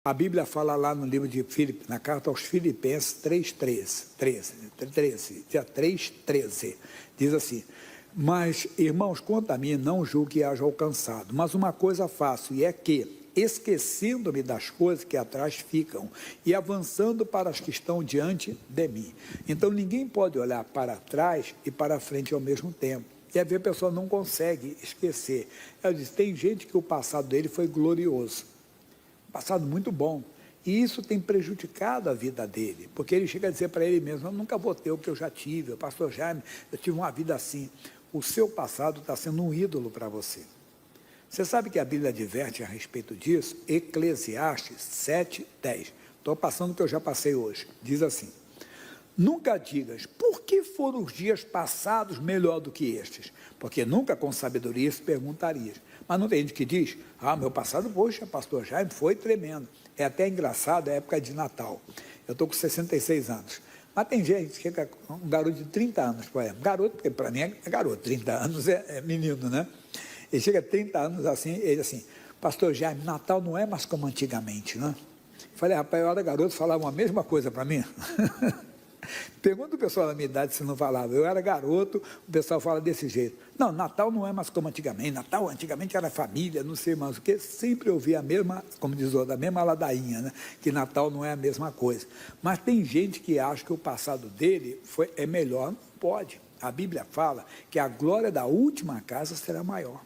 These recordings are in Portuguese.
A Bíblia fala lá no livro de Filipe, na carta aos Filipenses 3:13, dia 3:13, diz assim: mas, irmãos, quanto a mim, não julgo que haja alcançado, mas uma coisa faço, e é que, esquecendo-me das coisas que atrás ficam e avançando para as que estão diante de mim. Então, ninguém pode olhar para trás e para frente ao mesmo tempo. E às vezes a pessoa não consegue esquecer. Ela diz, tem gente que o passado dele foi glorioso, passado muito bom, e isso tem prejudicado a vida dele, porque ele chega a dizer para ele mesmo, eu nunca vou ter o que eu já tive, o pastor Jaime, eu tive uma vida assim. O seu passado está sendo um ídolo para você. Você sabe que a Bíblia adverte a respeito disso? Eclesiastes 7:10. Estou passando o que eu já passei hoje. Diz assim, nunca digas, por que foram os dias passados melhor do que estes? Porque nunca com sabedoria se perguntarias. Mas não tem gente que diz, meu passado, poxa, pastor Jaime, foi tremendo. É até engraçado, é época de Natal. Eu estou com 66 anos. Mas tem gente que é um garoto de 30 anos, por exemplo. Garoto, porque para mim é garoto, 30 anos é menino, né? Ele chega a 30 anos assim, ele assim, pastor Jaime, Natal não é mais como antigamente, né? Falei, rapaz, eu era garoto, falava a mesma coisa para mim. Pergunta o pessoal da minha idade se não falava. Eu era garoto, o pessoal fala desse jeito. Não, Natal não é mais como antigamente. Natal antigamente era família, não sei mais o que. Sempre ouvi a mesma, como diz o outro, a mesma ladainha, né? Que Natal não é a mesma coisa. Mas tem gente que acha que o passado dele é melhor. Não pode. A Bíblia fala que a glória da última casa será maior.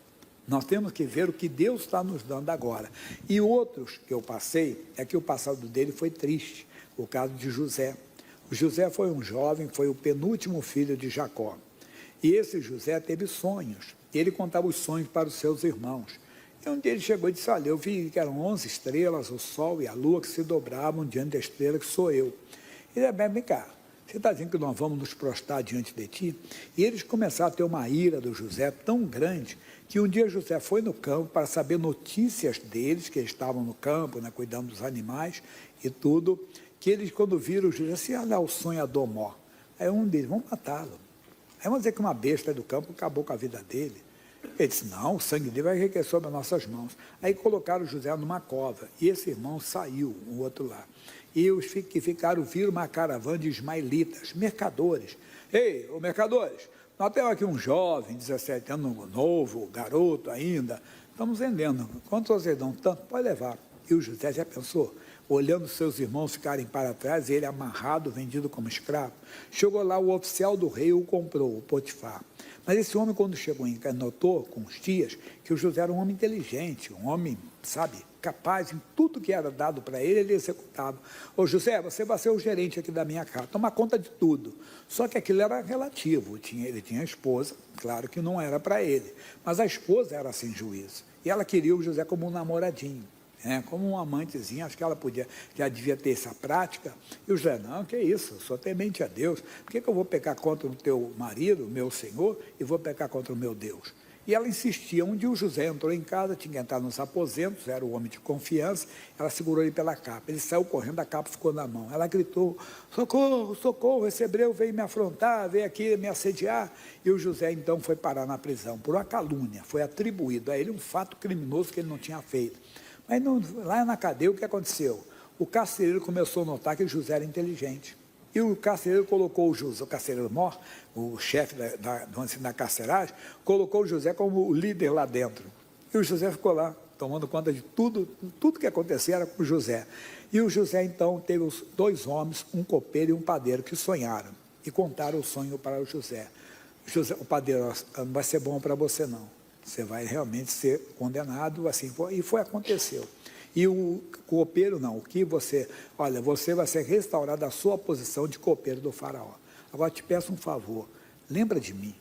Nós temos que ver o que Deus está nos dando agora. E outros que eu passei, é que o passado dele foi triste. O caso de José. O José foi um jovem, foi o penúltimo filho de Jacó. E esse José teve sonhos. Ele contava os sonhos para os seus irmãos. E um dia ele chegou e disse, olha, eu vi que eram 11 estrelas, o sol e a lua que se dobravam diante da estrela que sou eu. Ele disse, vem cá, você está dizendo que nós vamos nos prostrar diante de ti? E eles começaram a ter uma ira do José tão grande, que um dia José foi no campo para saber notícias deles, que eles estavam no campo, né, cuidando dos animais e tudo, que eles, quando viram José, assim, olha o sonhador Mó. Aí um deles, vamos matá-lo. Aí vamos dizer que uma besta do campo acabou com a vida dele. Ele disse, não, o sangue dele vai requerer sobre as nossas mãos. Aí colocaram José numa cova, e esse irmão saiu, o outro lá. E os que ficaram, viram uma caravana de ismaelitas, mercadores. Ei, ô mercadores, nós temos aqui um jovem, 17 anos, novo, garoto ainda, estamos vendendo. Quanto vocês dão? Tanto, pode levar. E o José já pensou, olhando seus irmãos ficarem para trás, ele amarrado, vendido como escravo. Chegou lá, o oficial do rei o comprou, o Potifar. Mas esse homem, quando chegou em notou, com os dias, que o José era um homem inteligente, um homem, sabe, capaz, em tudo que era dado para ele, ele executava. Ô José, você vai ser o gerente aqui da minha casa, toma conta de tudo. Só que aquilo era relativo, ele tinha a esposa, claro que não era para ele, mas a esposa era sem juízo. E ela queria o José como um namoradinho. Como um amantezinho, acho que ela já devia ter essa prática. E o José, não, que isso, eu sou temente a Deus. Por que eu vou pecar contra o teu marido, meu senhor, e vou pecar contra o meu Deus? E ela insistia. Um dia o José entrou em casa, tinha que entrar nos aposentos, era o homem de confiança, ela segurou ele pela capa. Ele saiu correndo, a capa ficou na mão. Ela gritou, socorro, socorro, esse hebreu veio me afrontar, veio aqui me assediar. E o José, então, foi parar na prisão por uma calúnia. Foi atribuído a ele um fato criminoso que ele não tinha feito. Mas lá na cadeia, o que aconteceu? O carcereiro começou a notar que José era inteligente. E o carcereiro colocou o carcereiro Mor, o chefe da carceragem, colocou o José como o líder lá dentro. E o José ficou lá, tomando conta de tudo que acontecia era com o José. E o José, então, teve os dois homens, um copeiro e um padeiro, que sonharam. E contaram o sonho para o José. O padeiro, não vai ser bom para você não. Você vai realmente ser condenado, assim foi, e aconteceu. E o copeiro não, você vai ser restaurado à sua posição de copeiro do faraó. Agora te peço um favor, lembra de mim,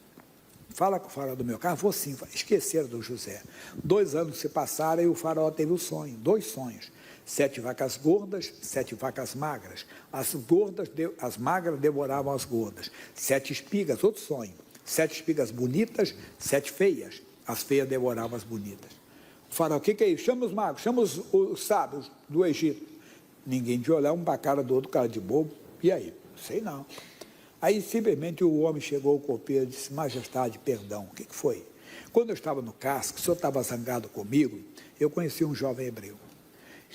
fala com o faraó do meu carro, vou sim, esqueceram do José. 2 anos se passaram e o faraó teve o sonho, 2 sonhos, 7 vacas gordas, 7 vacas magras, as magras devoravam as gordas, 7 espigas, outro sonho, 7 espigas bonitas, 7 feias, as feias devoravam as bonitas. O faraó, o que é isso? Chama os magos, chama os sábios do Egito. Ninguém de olhar um para a cara do outro, cara de bobo. E aí? Sei não. Aí simplesmente o homem chegou ao copeiro e disse, majestade, perdão, o que foi? Quando eu estava no casco, o senhor estava zangado comigo, eu conheci um jovem hebreu.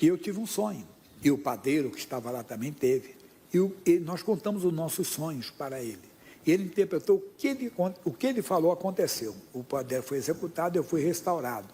E eu tive um sonho, e o padeiro que estava lá também teve, e nós contamos os nossos sonhos para ele. E ele interpretou o que ele falou aconteceu. O padeiro foi executado, eu fui restaurado.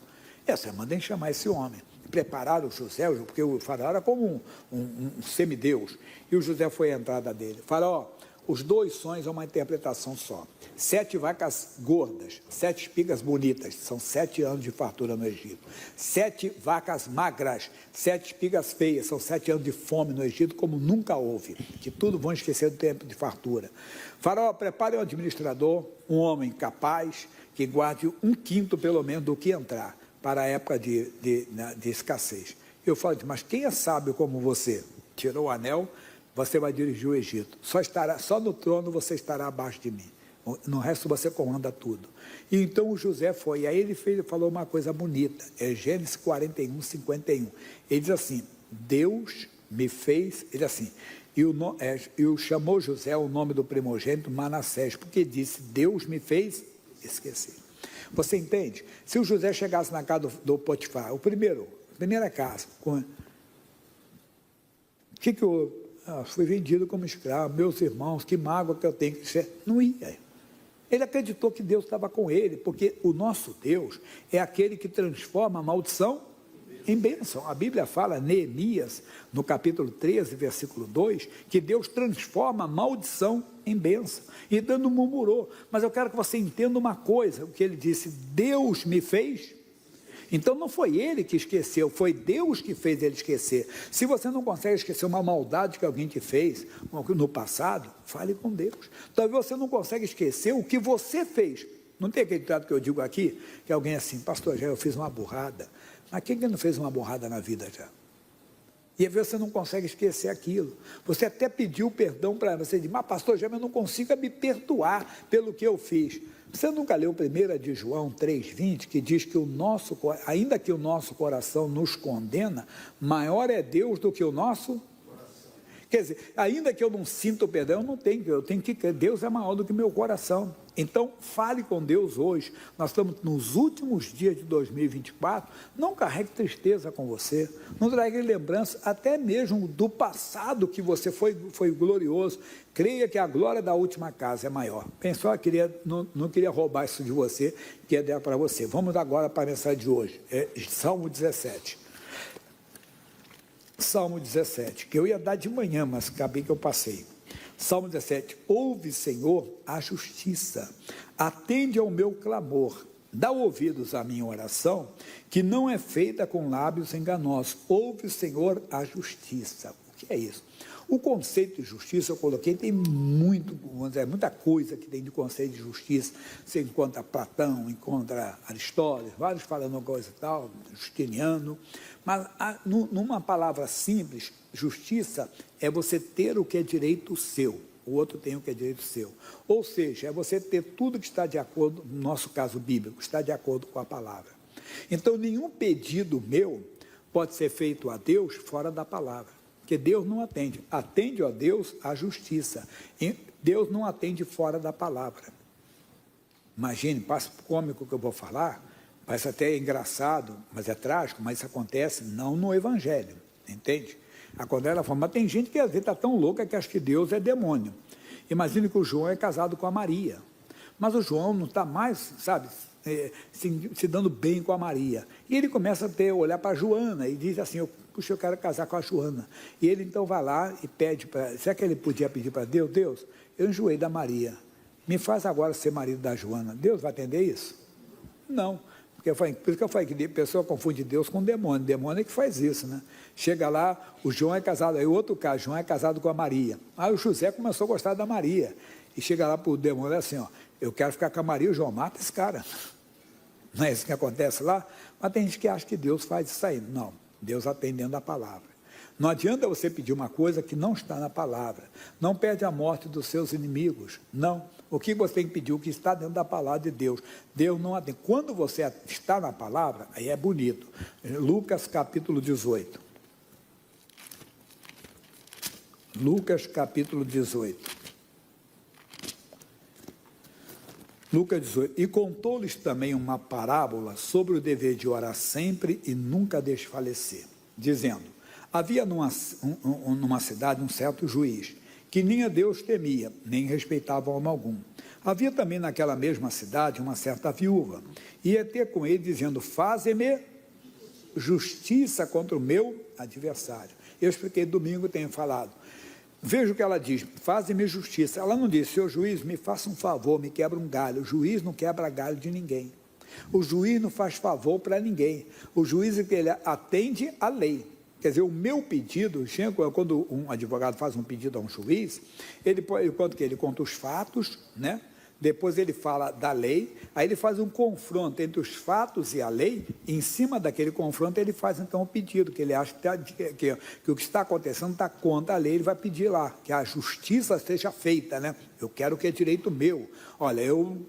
Essa mandem chamar esse homem. Prepararam o José, porque o faraó era como um semideus, e o José foi a entrada dele. Faraó, os dois sonhos é uma interpretação só. 7 vacas gordas, 7 espigas bonitas, são 7 anos de fartura no Egito. 7 vacas magras, 7 espigas feias, são 7 anos de fome no Egito, como nunca houve, que tudo vão esquecer do tempo de fartura. Faraó, prepare um administrador, um homem capaz, que guarde 1/5 pelo menos do que entrar, para a época de escassez. Eu falo, mas quem é sábio como você? Tirou o anel, você vai dirigir o Egito. Só no trono você estará abaixo de mim. No resto você comanda tudo. E então o José foi. E aí ele falou uma coisa bonita. É Gênesis 41, 51. Ele diz assim, Deus me fez... Ele assim, e chamou José o nome do primogênito Manassés, porque disse, Deus me fez esquecer. Você entende? Se o José chegasse na casa do Potifar, a primeira casa, fui vendido como escravo, meus irmãos, que mágoa que eu tenho que ser. Não ia. Ele acreditou que Deus estava com ele, porque o nosso Deus é aquele que transforma a maldição em bênção. A Bíblia fala, Neemias, no capítulo 13, versículo 2, que Deus transforma a maldição em bênção. E dando murmurou. Mas eu quero que você entenda uma coisa, o que ele disse, Deus me fez. Então não foi ele que esqueceu, foi Deus que fez ele esquecer. Se você não consegue esquecer uma maldade que alguém te fez no passado, fale com Deus. Talvez você não consegue esquecer o que você fez. Não tem aquele trato que eu digo aqui, que alguém é assim, pastor, já eu fiz uma burrada. Mas quem que não fez uma burrada na vida já? E às vezes você não consegue esquecer aquilo. Você até pediu perdão para você, diz, mas pastor, já eu não consigo me perdoar pelo que eu fiz. Você nunca leu 1 de João 3,20, que diz que ainda que o nosso coração nos condena, maior é Deus do que o nosso coração. Quer dizer, ainda que eu não sinta o perdão, eu tenho que crer, Deus é maior do que meu coração. Então, fale com Deus hoje. Nós estamos nos últimos dias de 2024, não carregue tristeza com você, não traga lembrança até mesmo do passado que você foi glorioso. Creia que a glória da última casa é maior. Pensou, não queria roubar isso de você, queria dar para você. Vamos agora para a mensagem de hoje, Salmo 17. Salmo 17, que eu ia dar de manhã, mas acabei que eu passei. Salmo 17, ouve, Senhor, a justiça, atende ao meu clamor, dá ouvidos à minha oração, que não é feita com lábios enganosos. Ouve, Senhor, a justiça. O que é isso? O conceito de justiça, eu coloquei, tem muita coisa que tem de conceito de justiça. Você encontra Platão, encontra Aristóteles, vários falando coisa e tal, Justiniano. Mas, numa palavra simples, justiça é você ter o que é direito seu, o outro tem o que é direito seu. Ou seja, é você ter tudo que está de acordo, no nosso caso bíblico, está de acordo com a palavra. Então, nenhum pedido meu pode ser feito a Deus fora da palavra, porque Deus não atende. Atende a Deus a justiça. Deus não atende fora da palavra. Imagine, passo cômico que eu vou falar, parece até engraçado, mas é trágico, mas isso acontece não no Evangelho, entende? Acontece da forma, mas tem gente que às vezes está tão louca que acha que Deus é demônio. Imagine que o João é casado com a Maria, mas o João não está mais, sabe, se dando bem com a Maria. E ele começa a olhar para a Joana e diz assim, puxa, eu quero casar com a Joana. E ele então vai lá e pede para... Será que ele podia pedir para Deus? Deus, eu enjoei da Maria, me faz agora ser marido da Joana. Deus vai atender isso? Não. Por isso que eu falei que a pessoa confunde Deus com demônio. Demônio é que faz isso, né? Chega lá, o João é casado, aí o outro caso, João é casado com a Maria. Aí o José começou a gostar da Maria. E chega lá para o demônio, é assim, ó, eu quero ficar com a Maria, o João mata esse cara. Não é isso que acontece lá? Mas tem gente que acha que Deus faz isso aí. Não, Deus atendendo a palavra. Não adianta você pedir uma coisa que não está na palavra. Não pede a morte dos seus inimigos. Não. O que você tem que pedir, o que está dentro da palavra de Deus. Deus não atende. Quando você está na palavra, aí é bonito. Lucas capítulo 18. Lucas capítulo 18. Lucas 18. E contou-lhes também uma parábola sobre o dever de orar sempre e nunca desfalecer. dizendo: havia numa cidade um certo juiz, que nem a Deus temia, nem respeitava homem algum. Havia também naquela mesma cidade uma certa viúva, e ia ter com ele, dizendo: faze-me justiça contra o meu adversário. Eu expliquei domingo, tenho falado. Veja o que ela diz: faze-me justiça. Ela não diz: seu juiz, me faça um favor, me quebra um galho. O juiz não quebra galho de ninguém. O juiz não faz favor para ninguém. O juiz é que ele atende à lei. Quer dizer, o meu pedido, quando um advogado faz um pedido a um juiz, ele conta os fatos, né? Depois ele fala da lei, aí ele faz um confronto entre os fatos e a lei, e em cima daquele confronto ele faz então o pedido, que ele acha que o que está acontecendo está contra a lei, ele vai pedir lá, que a justiça seja feita, né? Eu quero que é direito meu. Olha, eu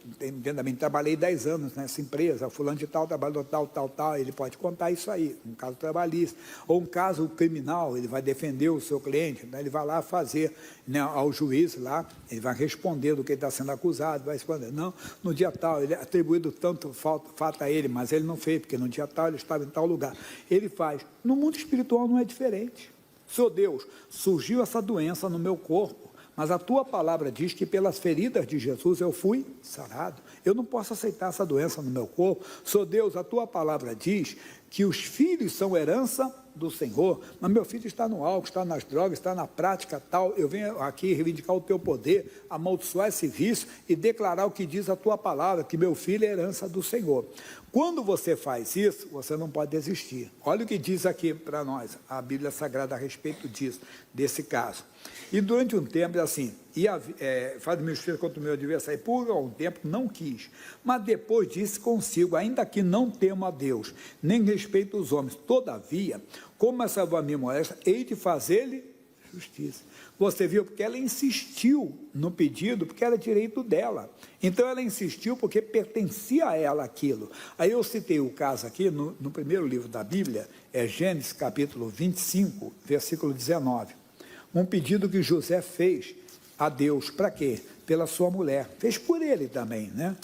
também trabalhei 10 anos nessa empresa, fulano de tal trabalhou tal, ele pode contar isso aí, um caso trabalhista, ou um caso criminal, ele vai defender o seu cliente, né? Ele vai lá fazer, né, ao juiz lá, ele vai responder do que ele está sendo acusado, vai responder: não, no dia tal, ele é atribuído tanto fato a ele, mas ele não fez, porque no dia tal ele estava em tal lugar. Ele faz. No mundo espiritual não é diferente. Senhor Deus, surgiu essa doença no meu corpo, mas a tua palavra diz que pelas feridas de Jesus eu fui sarado. Eu não posso aceitar essa doença no meu corpo. Senhor Deus, a tua palavra diz que os filhos são herança do Senhor, mas meu filho está no álcool, está nas drogas, está na prática tal. Eu venho aqui reivindicar o teu poder, amaldiçoar esse vício e declarar o que diz a tua palavra, que meu filho é herança do Senhor. Quando você faz isso, você não pode desistir. Olha o que diz aqui para nós a Bíblia Sagrada a respeito disso, desse caso. E durante um tempo, assim, faz-me justiça contra o meu adversário. Por um tempo não quis, mas depois disse consigo: ainda que não temo a Deus, nem respeito os homens, todavia, como essa voz me molesta, hei de fazer-lhe justiça. Você viu? Porque ela insistiu no pedido, porque era direito dela. Então ela insistiu porque pertencia a ela aquilo. Aí eu citei o caso aqui, no primeiro livro da Bíblia, é Gênesis capítulo 25, versículo 19. Um pedido que José fez a Deus, para quê? Pela sua mulher. Fez por ele também, né?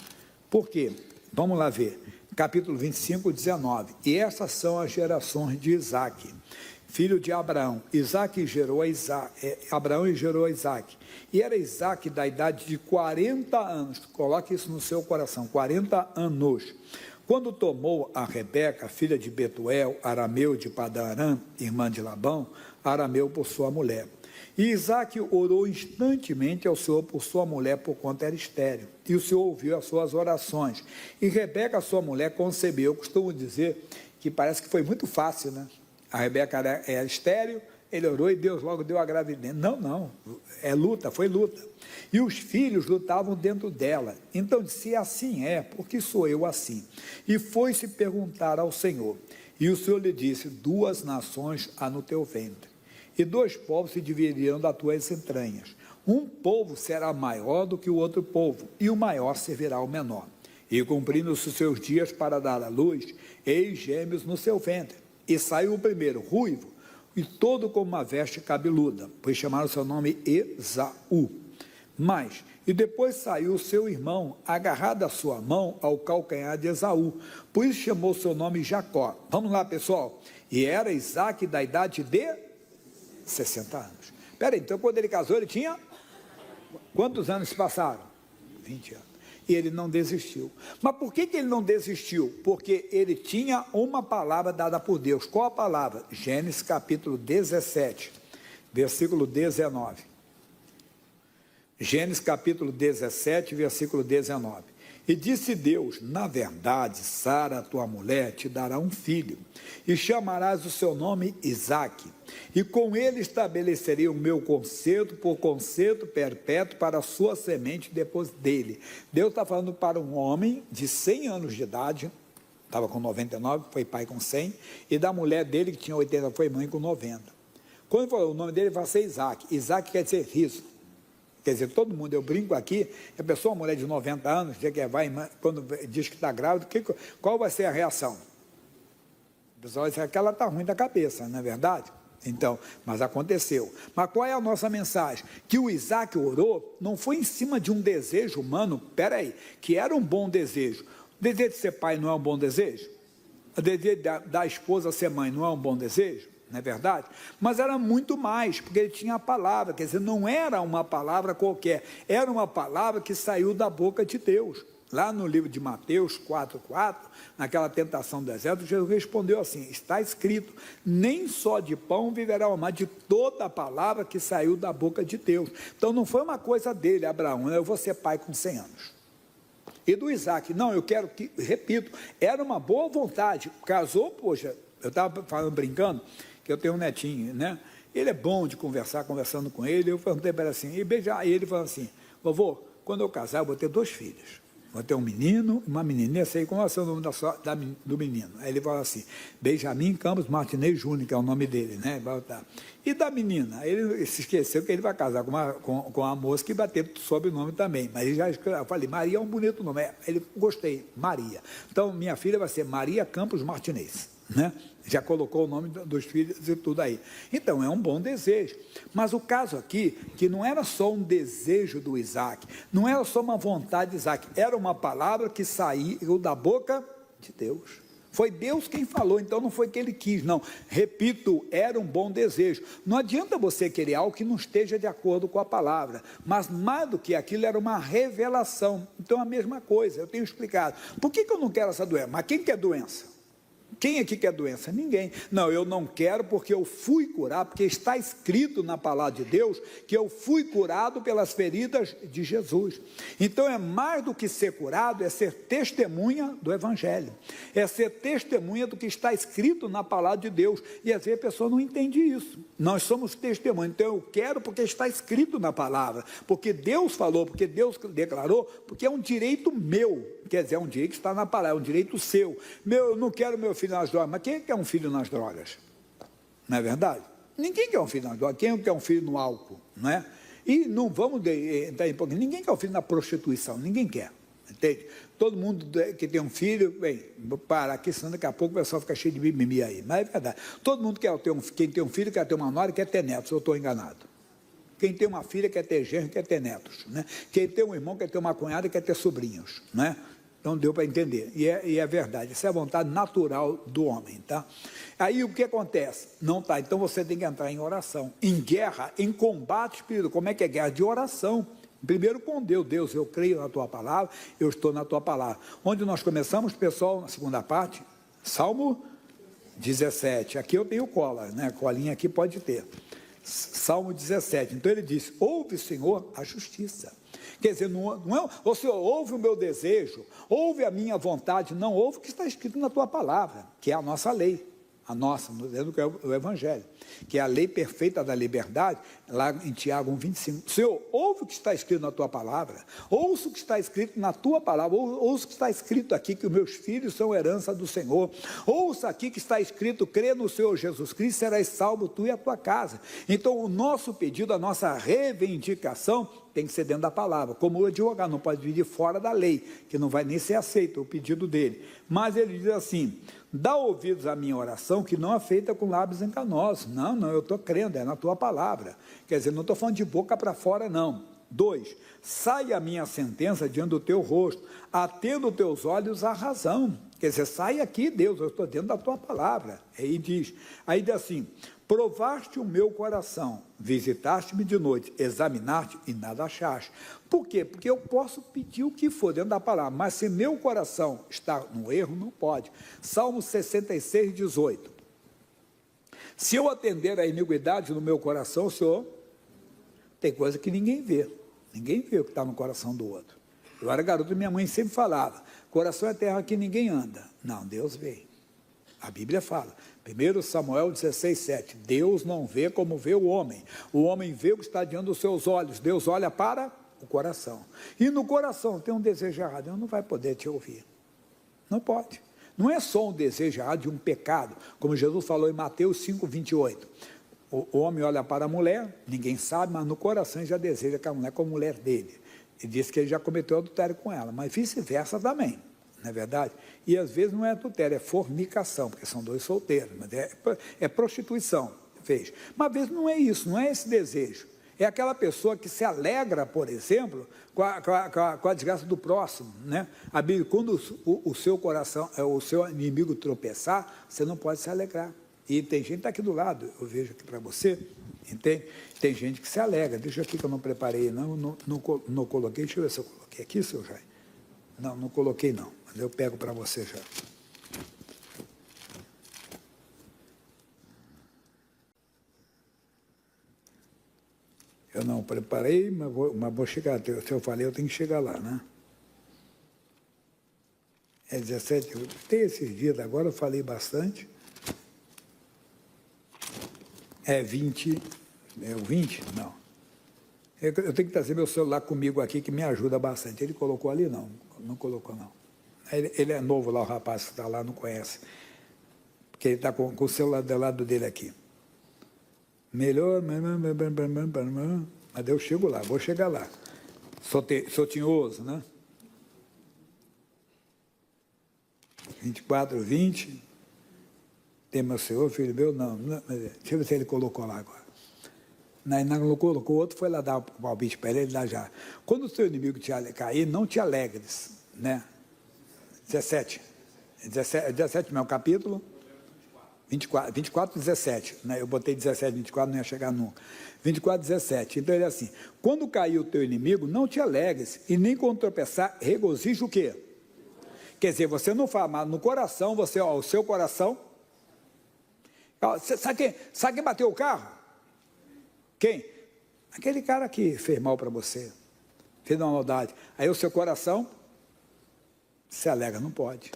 Por quê? Vamos lá ver. Capítulo 25, 19. E essas são as gerações de Isaque, filho de Abraão. Abraão gerou a Isaque. E era Isaque da idade de 40 anos. Coloque isso no seu coração, 40 anos. Quando tomou a Rebeca, filha de Betuel, arameu de Padã-Arã, irmã de Labão, arameu por sua mulher. E Isaque orou instantemente ao Senhor por sua mulher, por quanto era estéril. E o Senhor ouviu as suas orações. E Rebeca, sua mulher, concebeu. Eu costumo dizer que parece que foi muito fácil, né? A Rebeca era estéril, ele orou e Deus logo deu a gravidez. Não, é luta, foi luta. E os filhos lutavam dentro dela. Então disse: assim é, porque sou eu assim. E foi-se perguntar ao Senhor. E o Senhor lhe disse: 2 nações há no teu ventre, e 2 povos se dividirão das tuas entranhas. Um povo será maior do que o outro povo, e o maior servirá ao menor. E cumprindo-se os seus dias para dar à luz, eis gêmeos no seu ventre. E saiu o primeiro, ruivo, e todo como uma veste cabeluda, pois chamaram seu nome Esaú. E depois saiu o seu irmão, agarrado a sua mão ao calcanhar de Esaú, por isso chamou seu nome Jacó. Vamos lá, pessoal. E era Isaque da idade de 60 anos. Espera aí, então quando ele casou, ele tinha... Quantos anos se passaram? 20 anos. E ele não desistiu. Mas por que ele não desistiu? Porque ele tinha uma palavra dada por Deus. Qual a palavra? Gênesis capítulo 17, versículo 19. Gênesis capítulo 17, versículo 19. E disse Deus: na verdade, Sara, tua mulher, te dará um filho, e chamarás o seu nome Isaque, e com ele estabelecerei o meu concerto por concerto perpétuo para a sua semente depois dele. Deus está falando para um homem de 100 anos de idade, estava com 99, foi pai com 100, e da mulher dele, que tinha 80, foi mãe com 90. Quando falou o nome dele, vai ser Isaque. Isaque quer dizer riso. Quer dizer, todo mundo, eu brinco aqui, a pessoa, uma mulher de 90 anos, quando diz que está grávida, qual vai ser a reação? O pessoal vai dizer que ela está ruim da cabeça, não é verdade? Então, mas aconteceu. Mas qual é a nossa mensagem? Que o Isaque orou, não foi em cima de um desejo humano, que era um bom desejo. O desejo de ser pai não é um bom desejo? O desejo da esposa ser mãe não é um bom desejo? não é verdade? Mas era muito mais, porque ele tinha a palavra, quer dizer, não era uma palavra qualquer, era uma palavra que saiu da boca de Deus. Lá no livro de Mateus 4,4, naquela tentação do deserto, Jesus respondeu assim, está escrito, nem só de pão viverá o homem, mas de toda a palavra que saiu da boca de Deus. Então não foi uma coisa dele, Abraão, eu vou ser pai com 100 anos. E do Isaac, não, eu quero que, repito, era uma boa vontade, casou, poxa, eu estava falando, brincando, que eu tenho um netinho, né? Ele é bom de conversando com ele, eu perguntei para ele assim, e beijar, e ele falou assim, vovô, quando eu casar, eu vou ter 2 filhos, vou ter um menino e uma menina, eu sei qual é o nome do menino, aí ele falou assim, Benjamin Campos Martinez Júnior, que é o nome dele, né? E da menina, aí ele se esqueceu que ele vai casar com a moça que vai ter sobrenome também, mas ele eu falei, Maria é um bonito nome, ele, gostei, Maria, então minha filha vai ser Maria Campos Martinez, né? Já colocou o nome dos filhos e tudo aí. Então, é um bom desejo. Mas o caso aqui, que não era só um desejo do Isaac, não era só uma vontade de Isaac, era uma palavra que saiu da boca de Deus. Foi Deus quem falou, então não foi que ele quis, não. Repito, era um bom desejo. Não adianta você querer algo que não esteja de acordo com a palavra, mas mais do que aquilo era uma revelação. Então, a mesma coisa, eu tenho explicado. Por que eu não quero essa doença? Mas quem quer doença? Quem aqui quer doença? Ninguém. Não, eu não quero porque eu fui curado, porque está escrito na palavra de Deus que eu fui curado pelas feridas de Jesus. Então é mais do que ser curado, é ser testemunha do Evangelho. É ser testemunha do que está escrito na palavra de Deus. E às vezes a pessoa não entende isso. Nós somos testemunhas. Então eu quero porque está escrito na palavra. Porque Deus falou, porque Deus declarou, porque é um direito meu. Quer dizer, é um direito que está na palavra, é um direito seu. Eu não quero meu filho nas drogas, mas quem quer um filho nas drogas? Não é verdade? Ninguém quer um filho nas drogas, quem quer um filho no álcool, não é? E não vamos entrar em pouquinho, ninguém quer um filho na prostituição, ninguém quer, entende? Todo mundo que tem um filho, bem, vou parar aqui, senão daqui a pouco o pessoal fica cheio de mimimi aí, mas é verdade. Todo mundo quer ter quem tem um filho quer ter uma nora, quer ter netos, eu estou enganado. Quem tem uma filha quer ter genro, quer ter netos, né? Quem tem um irmão quer ter uma cunhada, quer ter sobrinhos, né? Então deu para entender, e é verdade, essa é a vontade natural do homem, tá? Aí o que acontece? Não tá, então você tem que entrar em oração, em guerra, em combate espiritual. Como é que é guerra? De oração, primeiro com Deus. Deus, eu creio na tua palavra, eu estou na tua palavra. Onde nós começamos, pessoal, na segunda parte, Salmo 17, aqui eu tenho cola, né? Colinha aqui pode ter, Salmo 17, então ele diz, ouve, Senhor, a justiça. Quer dizer, não é, o Senhor ouve o meu desejo, ouve a minha vontade, não ouve o que está escrito na tua palavra, que é a nossa lei, a nossa, dizendo que é o Evangelho, que é a lei perfeita da liberdade, lá em Tiago 1,25. Senhor, ouve o que está escrito na tua palavra, ouça o que está escrito na tua palavra, ouça o que está escrito aqui, que os meus filhos são herança do Senhor, ouça aqui que está escrito, crê no Senhor Jesus Cristo, serás salvo tu e a tua casa. Então, o nosso pedido, a nossa reivindicação, tem que ser dentro da palavra, como o advogado não pode pedir fora da lei, que não vai nem ser aceito o pedido dele, mas ele diz assim, dá ouvidos à minha oração, que não é feita com lábios enganosos, não, eu estou crendo, é na tua palavra, quer dizer, não estou falando de boca para fora não. 2, sai a minha sentença diante do teu rosto, atendo os teus olhos à razão, quer dizer, sai aqui Deus, eu estou dentro da tua palavra, aí diz assim, provaste o meu coração, visitaste-me de noite, examinaste e nada achaste. Por quê? Porque eu posso pedir o que for dentro da palavra, mas se meu coração está no erro, não pode. Salmo 66, 18. Se eu atender a iniquidade no meu coração, Senhor, tem coisa que ninguém vê o que está no coração do outro. Eu era garoto e minha mãe sempre falava, coração é terra que ninguém anda. Não, Deus vê. A Bíblia fala, 1 Samuel 16, 7, Deus não vê como vê o homem vê o que está diante dos seus olhos, Deus olha para o coração, e no coração tem um desejo errado, Deus não vai poder te ouvir, não pode, não é só um desejo errado de um pecado, como Jesus falou em Mateus 5, 28, o homem olha para a mulher, ninguém sabe, mas no coração já deseja que a mulher como mulher dele, e diz que ele já cometeu adultério com ela, mas vice-versa também, não é verdade? E às vezes não é adultério, é fornicação, porque são 2 solteiros, mas é prostituição, fez. Mas às vezes não é isso, não é esse desejo. É aquela pessoa que se alegra, por exemplo, com a desgraça do próximo, né? A Bíblia, quando o seu coração, o seu inimigo tropeçar, você não pode se alegrar. E tem gente que está aqui do lado, eu vejo aqui para você, entende? Tem gente que se alegra. Deixa aqui que eu não preparei, não coloquei. Deixa eu ver se eu coloquei aqui, seu Jair. Não coloquei não, mas eu pego para você já. Eu não preparei, mas vou chegar. Se eu falei, eu tenho que chegar lá, né? É 17, tem esses dias, agora eu falei bastante. É 20, é o 20? Não. Eu tenho que trazer meu celular comigo aqui, que me ajuda bastante. Ele colocou ali? Não colocou, não. Ele é novo lá, o rapaz que está lá, não conhece. Porque ele está com o celular do lado dele aqui. Melhor, mas eu chego lá, vou chegar lá. Sou tinhoso, né? 24, 20. Tem meu Senhor, filho meu? Não. Deixa eu ver se ele colocou lá agora. Não colocou, o outro foi lá dar o palpite para ele dá já. Quando o seu inimigo te cair, não te alegres, né? 17 mesmo, capítulo 24, 17, né? Eu botei 17, 24, não ia chegar nunca. 24, 17. Então ele é assim: quando cair o teu inimigo, não te alegres, e nem quando tropeçar, regozija o quê? Quer dizer, você não fala, mas no coração, o seu coração. Sabe quem bateu o carro? Quem? Aquele cara que fez mal para você, fez uma maldade. Aí o seu coração se alegra, não pode.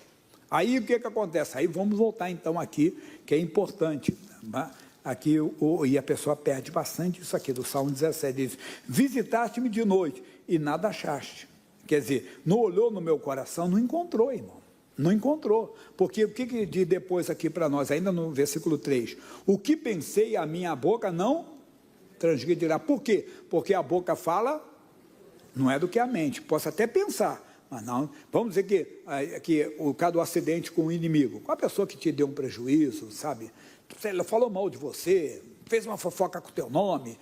Aí o que acontece? Aí vamos voltar então aqui, que é importante. Tá? Aqui, e a pessoa perde bastante isso aqui, do Salmo 17, diz: visitaste-me de noite e nada achaste. Quer dizer, não olhou no meu coração, não encontrou, irmão. Não encontrou. Porque o que diz depois aqui para nós, ainda no versículo 3? O que pensei, a minha boca não transgredirá. Por quê? Porque a boca fala, não é do que a mente. Posso até pensar, mas não. Vamos dizer que o caso do acidente com o inimigo, com a pessoa que te deu um prejuízo, sabe? Ela falou mal de você, fez uma fofoca com o teu nome,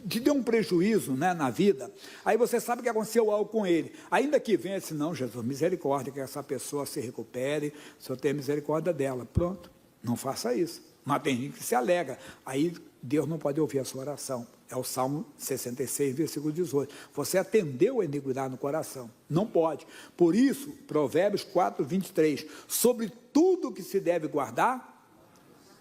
te deu um prejuízo, né, na vida. Aí você sabe que aconteceu algo com ele. Ainda que venha assim, não, Jesus, misericórdia, que essa pessoa se recupere, o Senhor tenha misericórdia dela. Pronto, não faça isso. Mas tem gente que se alegra. Aí Deus não pode ouvir a sua oração. É o Salmo 66, versículo 18. Você atendeu a iniquidade no coração. Não pode. Por isso, Provérbios 4, 23. Sobre tudo que se deve guardar,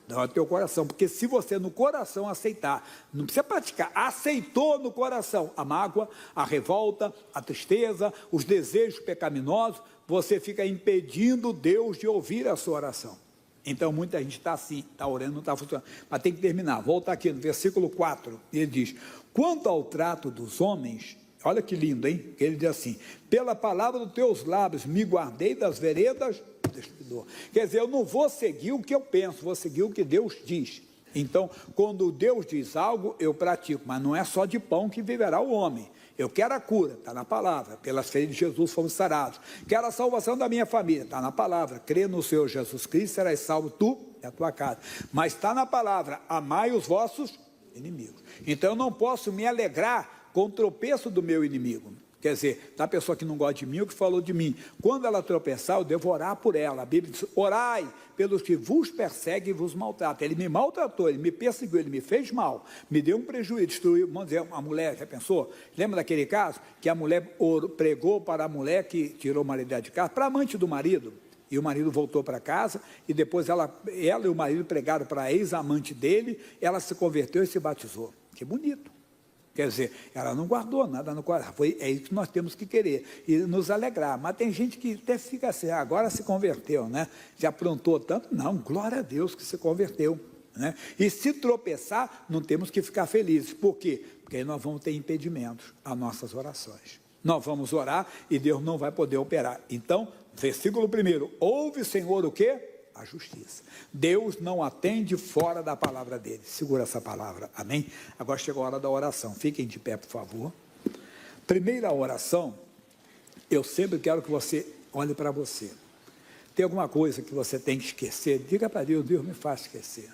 não é o teu coração. Porque se você no coração aceitar, não precisa praticar, aceitou no coração a mágoa, a revolta, a tristeza, os desejos pecaminosos, você fica impedindo Deus de ouvir a sua oração. Então, muita gente está assim, está orando, não está funcionando. Mas tem que terminar. Volta aqui no versículo 4, ele diz: quanto ao trato dos homens, olha que lindo, hein? Ele diz assim: pela palavra dos teus lábios me guardei das veredas do destruidor. Quer dizer, eu não vou seguir o que eu penso, vou seguir o que Deus diz. Então, quando Deus diz algo, eu pratico. Mas não é só de pão que viverá o homem. Eu quero a cura, está na palavra. Pelas feridas de Jesus fomos sarados. Quero a salvação da minha família, está na palavra. Crê no Senhor Jesus Cristo, serás salvo tu e a tua casa. Mas está na palavra: amai os vossos inimigos. Então eu não posso me alegrar com o tropeço do meu inimigo. Quer dizer, da pessoa que não gosta de mim, o que falou de mim. Quando ela tropeçar, eu devo orar por ela. A Bíblia diz: orai pelos que vos perseguem e vos maltratam. Ele me maltratou, ele me perseguiu, ele me fez mal, me deu um prejuízo, destruiu. Vamos dizer, uma mulher, já pensou? Lembra daquele caso? Que a mulher pregou para a mulher que tirou o marido de casa, para a amante do marido. E o marido voltou para casa, e depois ela e o marido pregaram para a ex-amante dele, ela se converteu e se batizou. Que bonito. Quer dizer, ela não guardou nada no coração. É isso que nós temos que querer, e nos alegrar. Mas tem gente que até fica assim: agora se converteu, né? Já aprontou tanto. Não, glória a Deus que se converteu, né? E se tropeçar, não temos que ficar felizes. Por quê? Porque aí nós vamos ter impedimentos às nossas orações. Nós vamos orar e Deus não vai poder operar. Então, versículo 1: ouve, Senhor, o quê? A justiça. Deus não atende fora da palavra dele. Segura essa palavra, amém? Agora chegou a hora da oração. Fiquem de pé, por favor. Primeira oração, eu sempre quero que você olhe para você. Tem alguma coisa que você tem que esquecer? Diga para Deus: Deus me faz esquecer.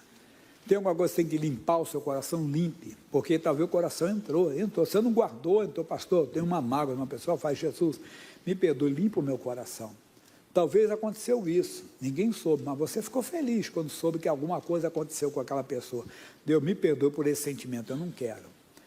Tem alguma coisa que você tem que limpar o seu coração? Limpe, porque talvez o coração entrou, você não guardou, pastor, tem uma mágoa, uma pessoa faz: Jesus, me perdoe, limpa o meu coração. Talvez aconteceu isso, ninguém soube, mas você ficou feliz quando soube que alguma coisa aconteceu com aquela pessoa. Deus me perdoe por esse sentimento, eu não quero.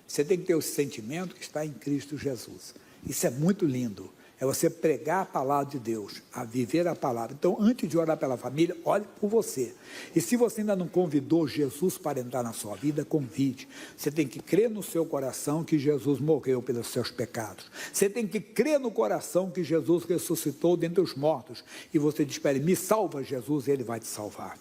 Você tem que ter o sentimento que está em Cristo Jesus. Isso é muito lindo. É você pregar a palavra de Deus, a viver a palavra. Então, antes de orar pela família, olhe por você. E se você ainda não convidou Jesus para entrar na sua vida, convide. Você tem que crer no seu coração que Jesus morreu pelos seus pecados. Você tem que crer no coração que Jesus ressuscitou dentre os mortos. E você diz para ele, me salva Jesus, e ele vai te salvar.